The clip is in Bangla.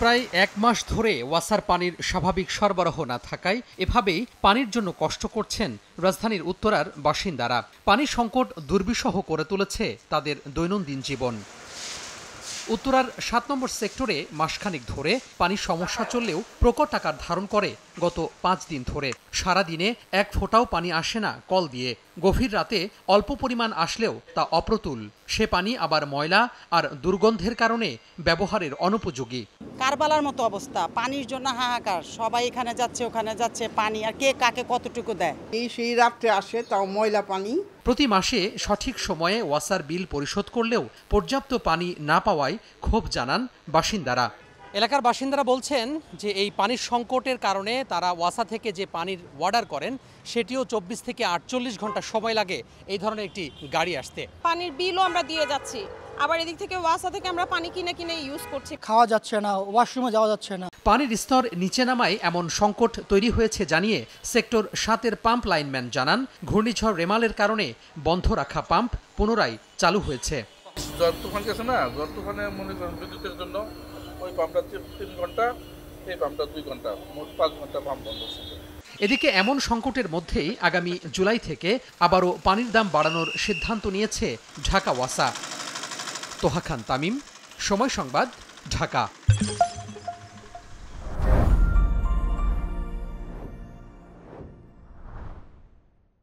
প্রায় ১ মাস ধরে ওয়াসার পানির স্বাভাবিক সরবরাহ না থাকায় এভাবেই পানির জন্য কষ্ট করছেন রাজধানীর উত্তরার বাসিন্দারা। পানির সংকট দুর্বিষহ করে তুলেছে তাদের দৈনন্দিন জীবন। উত্তরার ৭ নম্বর সেক্টরে মাসখানেক ধরে পানির সমস্যা চললেও প্রকট আকার ধারণ করে গত ৫ দিন ধরে। সারাদিনে এক ফোঁটাও পানি আসে না কল দিয়ে। গভীর রাতে অল্প পরিমাণ আসলেও তা অপ্রতুল। সে পানি আবার ময়লা আর দুর্গন্ধের কারণে ব্যবহারের অনুপযোগী। কারবালার মতো অবস্থা, পানির জন্য হাহাকার। সবাই এখানে যাচ্ছে ওখানে যাচ্ছে, পানি আর কে কাকে কতটুকু দেয়। সেই রাত্রে আসে, তাও ময়লা পানি। প্রতি মাসে সঠিক সময়ে ওয়াসার বিল পরিশোধ করলেও পর্যাপ্ত পানি না পাওয়ায় ক্ষোভ জানান বাসিন্দারা। এলাকার বাসিন্দারা বলছেন যে এই পানির সংকটের কারণে তারা ওয়াসা থেকে যে পানির অর্ডার করেন সেটিও ২৪ থেকে ৪৮ ঘন্টা সময় লাগে এই ধরনের একটি গাড়ি আসতে। পানির বিলও আমরা দিয়ে যাচ্ছি, আবার এদিক থেকে ওয়াসা থেকে আমরা পানি কিনে ইউজ করছি। খাওয়া যাচ্ছে না, ওয়াশরুমে যাওয়া যাচ্ছে না। পানির স্তর নিচে নামায় এমন সংকট তৈরি হয়েছে জানিয়ে সেক্টর ৭-এর পাম্প লাইনম্যান জানান, ঘূর্ণিঝড় রেমালের কারণে বন্ধ রাখা পাম্প পুনরায় চালু হয়েছে। ঝড় তুফান গেছে না, ঝড় তুফানে মনে করেন বিদ্যুতের জন্য ওই পাম্পটা ৩ ঘন্টা, এই পাম্পটা ২ ঘন্টা, মোট ৫ ঘন্টা পাম্প বন্ধ ছিল। এদিকে এমন সংকটের মধ্যেই আগামী জুলাই থেকে আবারও পানির দাম বাড়ানোর সিদ্ধান্ত নিয়েছে ঢাকা ওয়াসা। তোহা খান তামিম, সময় সংবাদ, ঢাকা।